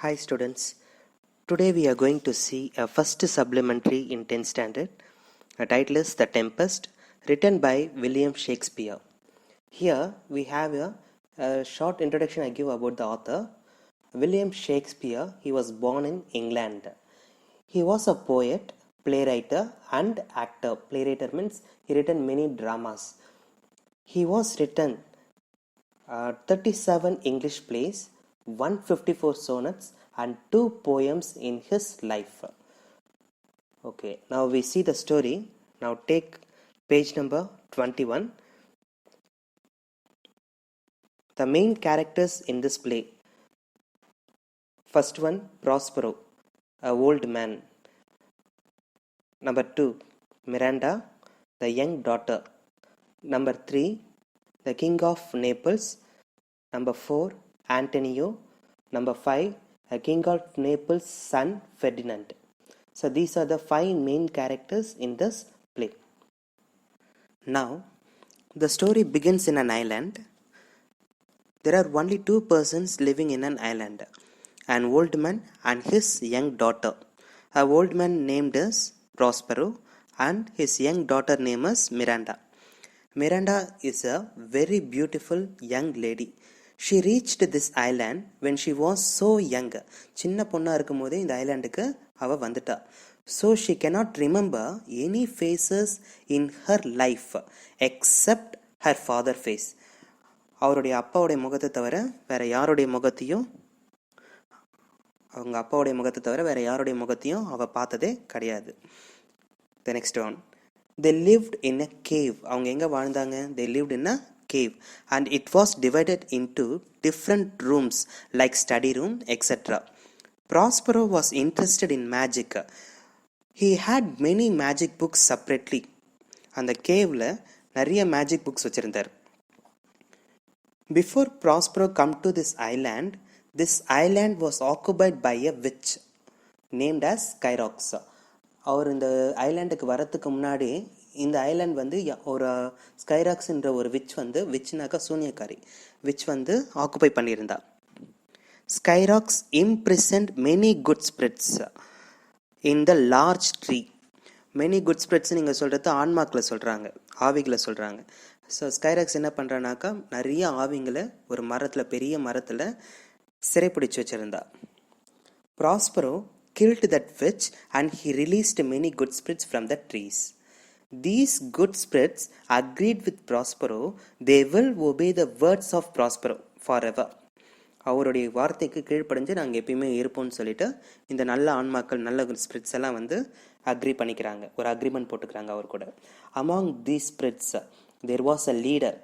Hi students, today we are going to see a first supplementary in 10th standard. The title is The Tempest, written by William Shakespeare. Here we have a short introduction I give about the author. William Shakespeare, he was born in England. He was a poet, playwright and actor. Playwright means he written many dramas. He was written 37 English plays, 154 sonnets and 2 poems in his life. Okay, now we see the story. Now take page number 21. The main characters in this play. First one, Prospero, a old man. Number 2, Miranda, the young daughter. Number 3, the King of Naples. Number 4, Antonio. Number 5, a King of Naples' son Ferdinand. So these are the 5 main characters in this play. Now, the story begins in an island. There are only 2 persons living in an island, an old man and his young daughter. A old man named is Prospero and his young daughter name is Miranda. Miranda is a very beautiful young lady. She reached this island when she was so young. சின்ன பொண்ணா இருக்கும்போதே இந்த ஐலாண்டுக்கு அவ வந்துட்டா. So she cannot remember any faces in her life except her father face. அவருடைய அப்பாவுடைய முகத்தை தவிர வேற யாருடைய முகத்தையும் அவங்க அப்பாவுடைய முகத்தை தவிர வேற யாருடைய முகத்தையும் அவ பார்த்ததே கிடையாது. The next one. They lived in a cave. அவங்க எங்க வாழ்ந்தாங்க? They lived in a cave and it was divided into different rooms like study room, etc. Prospero was interested in magic. He had many magic books separately. அந்த கேவ்ல நிறைய magic books வச்சிருந்தார். Before Prospero come to this island was occupied by a witch named as Skyrox. அவர் இந்த ஐலாண்டுக்கு வரத்துக்கு முன்னாடி இந்த island வந்து ஒரு ஸ்கைராக்ஸ்ன்ற ஒரு விச்னாக்கா சூனியக்காரி விச் ஆக்குபை பண்ணியிருந்தா. ஸ்கைராக்ஸ் imprisoned many good spirits in the large tree. many good spirits நீங்கள் சொல்கிறது ஆன்மாக்களை சொல்கிறாங்க, ஆவிகளை சொல்கிறாங்க. ஸோ ஸ்கைராக்ஸ் என்ன பண்ணுறானாக்கா நிறைய ஆவிங்களை ஒரு மரத்தில், பெரிய மரத்தில் சிறைப்பிடிச்சு வச்சுருந்தா. Prospero killed that witch and he released many good spirits from the trees. These good spirits agreed with Prospero. They will obey the words of Prospero forever. அவருடைய வார்த்தைக்கு கீழ்ப்படிஞ்சு நாங்கள் எப்பயுமே இருப்போம்னு சொல்லிட்டு இந்த நல்ல ஆன்மாக்கள், நல்ல ஸ்பிரிட்ஸ் எல்லாம் அக்ரி பண்ணிக்கிறாங்க, ஒரு அக்ரிமெண்ட் போட்டுக்கிறாங்க அவர் கூட. Among these spirits there was a leader.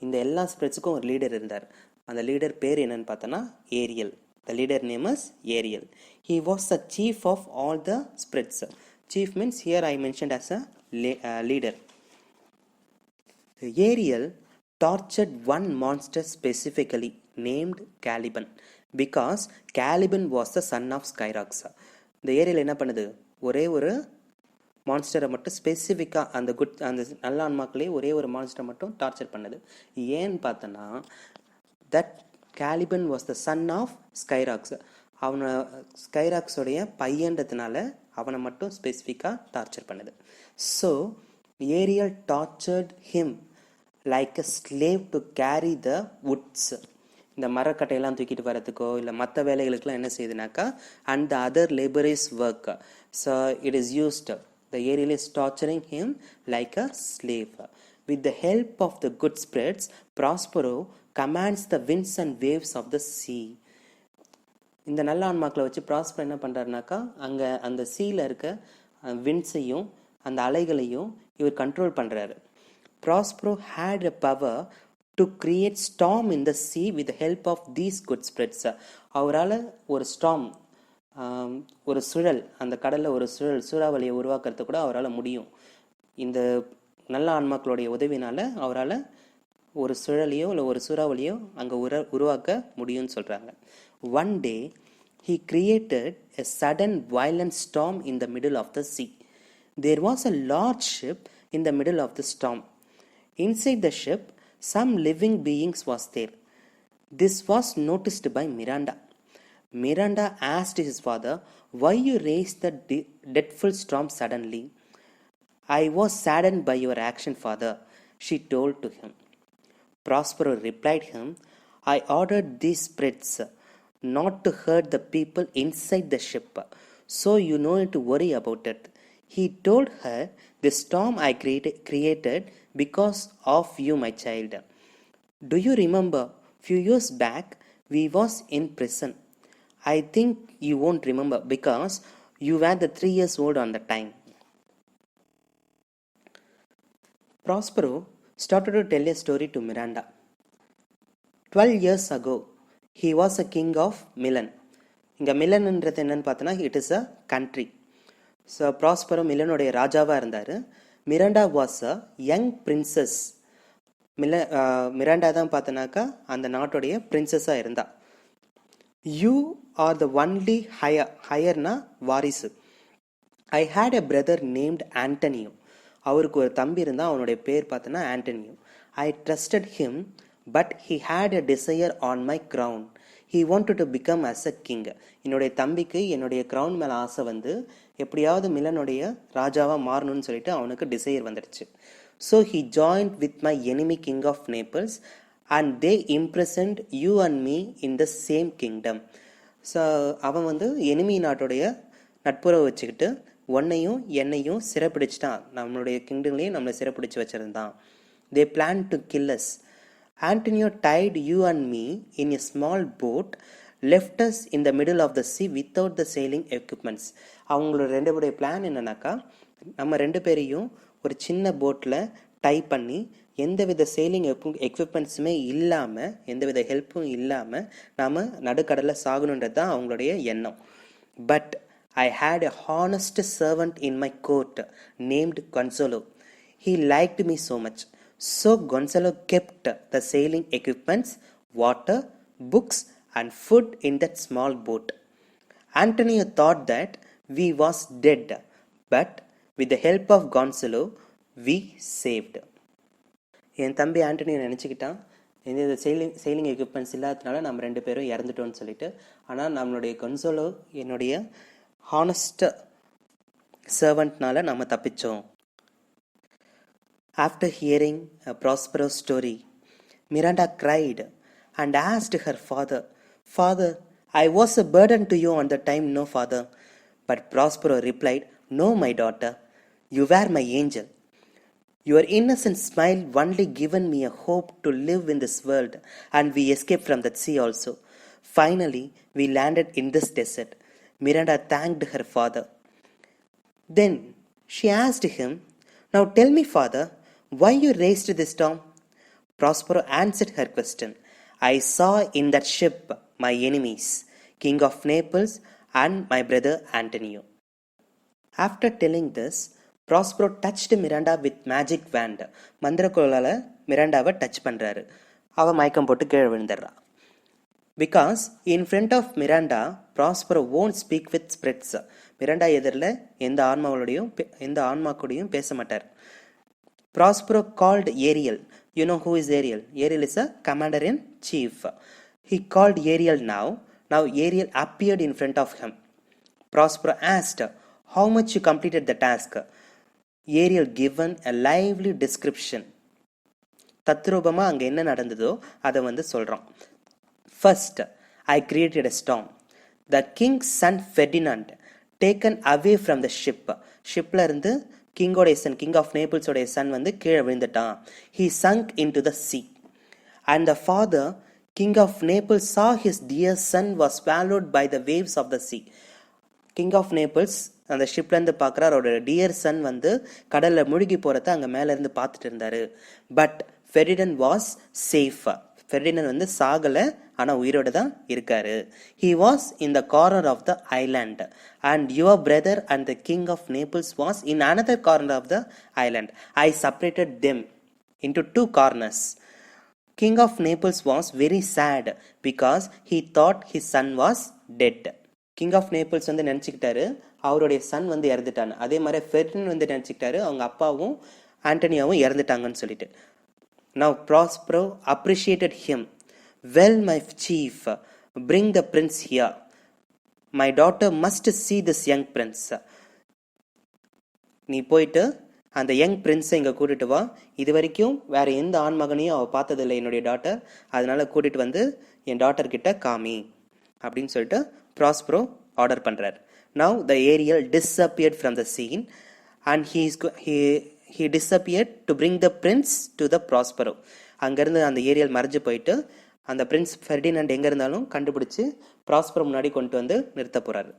இந்த எல்லா ஸ்பிரிட்ஸுக்கும் ஒரு லீடர் இருந்தார். அந்த லீடர் பேர் என்னன்னு பார்த்தோன்னா Ariel. The leader name is Ariel. He was the chief of all the spirits. Chief means here I mentioned as a leader. Ariel tortured one monster specifically named Caliban because Caliban was the son of Skyrox. இந்த Ariel என்ன பண்ணுது, ஒரே ஒரு மான்ஸ்டரை மட்டும் ஸ்பெசிஃபிக்காக அந்த நல்ல ஆன்மாக்களே ஒரே ஒரு மான்ஸ்டரை மட்டும் டார்ச்சர் பண்ணுது. ஏன்னு பார்த்தோன்னா that Caliban was the son of Skyrox. அவனை ஸ்கைராக்ஸோடைய பையன்றதுனால அவனை மட்டும் ஸ்பெசிஃபிக்காக டார்ச்சர் பண்ணுது. So Ariel tortured him like a slave to carry the woods. இந்த மரக்கட்டையெல்லாம் தூக்கிட்டு வரதுக்கோ இல்லை மற்ற வேலைகளுக்கெல்லாம் என்ன செய்யுதுனாக்கா and the other labours work. So it is used. The Ariel is torturing him like a slave. With the help of the good spirits, Prospero commands the winds and waves of the sea. இந்த நல்ல ஆன்மாக்களை வச்சு prosper என்ன பண்ணுறாருனாக்கா அங்கே அந்த சீல இருக்க விண்ட்ஸையும் அந்த அலைகளையும் இவர் கண்ட்ரோல் பண்ணுறாரு. Prospero had a power to create storm in the sea with the help of these good spirits. அவரால் ஒரு ஸ்டார்ம், ஒரு சுழல், அந்த கடலில் ஒரு சூறாவளியை உருவாக்குறது கூட அவரால் முடியும். இந்த நல்ல ஆன்மாக்களுடைய உதவினால அவரால் ஒரு சுழலியோ இல்லை ஒரு சூறாவளியோ அங்கே உருவாக்க முடியும்னு சொல்கிறாங்க. One day he created a sudden violent storm in the middle of the sea. There was a large ship in the middle of the storm. Inside the ship some living beings was there. This was noticed by Miranda. Miranda asked his father, "Why you raised the dreadful storm suddenly?" "I was saddened by your action, father," she told to him. Prospero replied him, "I ordered these spirits not to hurt the people inside the ship, so you no need to worry about it." He told her, "The storm I created because of you, my child. Do you remember, few years back we was in prison? I think you won't remember because you were the 3 years old on the time." Prospero started to tell a story to Miranda. 12 years ago, he was a king of Milan. இங்கே மிலன்ன்றது என்னன்னு பார்த்தோன்னா, it is a country. So Prospero மிலனுடைய ராஜாவாக இருந்தார். Miranda was a young princess. Miranda தான் பார்த்தோன்னாக்கா அந்த நாட்டுடைய பிரின்சஸாக இருந்தா. யூ ஆர் த ஒன்லி ஹையர்னா வாரிசு. I had a brother named Antonio. அவருக்கு ஒரு தம்பி இருந்தால், அவனுடைய பேர் பார்த்தோன்னா Antonio. I trusted him, but he had a desire on my crown. He wanted to become as a king. என்னுடைய தம்பிக்கு என்னுடைய க்ரௌன் மேலே ஆசை வந்து எப்படியாவது மிலனுடைய ராஜாவாக மாறணும்னு சொல்லிட்டு அவனுக்கு டிசையர் வந்துடுச்சு. So he joined with my enemy King of Naples and they imprisoned you and me in the same kingdom. So அவன் வந்து எனிமி நாட்டுடைய நட்புறவை வச்சுக்கிட்டு உன்னையும் என்னையும் சிறைப்பிடிச்சிட்டான். நம்மளுடைய கிங்டம்லேயும் நம்மளை சிறைப்பிடிச்சு வச்சுருந்தான். They plan to kill us. Antonio tied you and me in a small boat, left us in the middle of the sea without the sailing equipments. அவங்களோட ரெண்டுபேருடைய பிளான் என்னன்னாக்கா, நம்ம ரெண்டு பேரையும் ஒரு சின்ன போட்டில் டை பண்ணி எந்தவித செயிலிங் எக்யூப்மெண்ட்ஸுமே இல்லாமல், எந்தவித ஹெல்ப்பும் இல்லாமல் நாம் நடுக்கடலில் சாகணுன்றது தான் அவங்களுடைய எண்ணம். But I had a honest servant in my court named Gonzalo. He liked me so much. So Gonzalo kept the sailing equipments, water, books and food in that small boat. Antonio thought that we was dead, but with the help of Gonzalo, we saved. என் தம்பி Antonio நினச்சிக்கிட்டான், எந்த sailing equipments இல்லாததுனால நம்ம ரெண்டு பேரும் இறந்துட்டோம்னு சொல்லிட்டு. ஆனால் நம்மளுடைய கொன்சோலோ என்னுடைய ஹானஸ்ட் சர்வன்ட்னால நம்ம தப்பிச்சோம். After hearing Prospero's story, Miranda cried and asked her father, "Father, I was a burden to you on the time, no father?" But Prospero replied, "No, my daughter, you were my angel. Your innocent smile only given me a hope to live in this world, and we escaped from that sea also. Finally, we landed in this desert." Miranda thanked her father. Then she asked him, "Now tell me, father, why you raised this storm?" Prospero answered her question. "I saw in that ship my enemies, King of Naples and my brother Antonio." After telling this, Prospero touched Miranda with magic wand. மந்திரக்கோளால மிராண்டாவை touch பண்ணுறாரு. அவள் மயக்கம் போட்டு கீழே விழுந்துடுறா. Because in front of Miranda, Prospero won't speak with spirits. Miranda எதிரில் எந்த ஆன்மாக்கூடையும் பேச மாட்டார். Prospero called Ariel. You know who is Ariel? Ariel is a commander-in-chief. He called Ariel now. Now Ariel appeared in front of him. Prospero asked, "How much you completed the task?" Ariel given a lively description. தத்ரூபமாக அங்கே என்ன நடந்ததோ அதை வந்து சொல்கிறான். First, I created a storm. The king's son Ferdinand taken away from the ship. ஷிப்பில் இருந்து கிங்கோடைய Sun, king of நேபிள்ஸோடைய Sun வந்து கீழே விழுந்துட்டான். He sunk into the sea. And the father, king of Naples, saw his dear son was swallowed by the waves of the sea. King of Naples அந்த ஷிப்லேருந்து பார்க்குறாரு, அவரோட dear son வந்து கடலில் முழுகி போகிறத அங்கே மேலேருந்து பார்த்துட்டு இருந்தார். But Ferdinand was safe. Ferdinand வந்து சாகலை, ஆனால் உயிரோடு தான் இருக்காரு. He was in the corner of the island and your brother and the king of Naples was in another corner of the island. I separated them into two corners. King of Naples was very sad because he thought his son was dead. King of Naples வந்து நினச்சிக்கிட்டாரு அவருடைய Sun வந்து இறந்துட்டான்னு. அதே மாதிரி Ferdinand வந்து நினச்சிக்கிட்டாரு அவங்க அப்பாவும் ஆண்டனியாவும் இறந்துட்டாங்கன்னு சொல்லிட்டு. Now Prospero appreciated him. "Well, my chief, bring the prince here." My daughter must see this young Prince. நீ போயிட்டு அந்த யங் பிரின்ஸை இங்கே கூட்டிட்டு வா. இது வரைக்கும் வேற எந்த ஆண் மகனையும் அவள் பார்த்ததில்லை என்னுடைய டாட்டர், அதனால கூட்டிட்டு வந்து என் டாட்டர் கிட்ட காமி அப்படின்னு சொல்லிட்டு ப்ராஸ்பரோ ஆர்டர் பண்றார். Now the Ariel disappeared from the scene and he disappeared to bring the prince to the Prospero. அங்கேருந்து அந்த ஏரியல் மறைஞ்சு போயிட்டு அந்த பிரின்ஸ் ஃபெர்டினண்ட் எங்கே இருந்தாலும் கண்டுபிடிச்சு ப்ராஸ்பரோ முன்னாடி கொண்டு வந்து நிறுத்த போறாரு.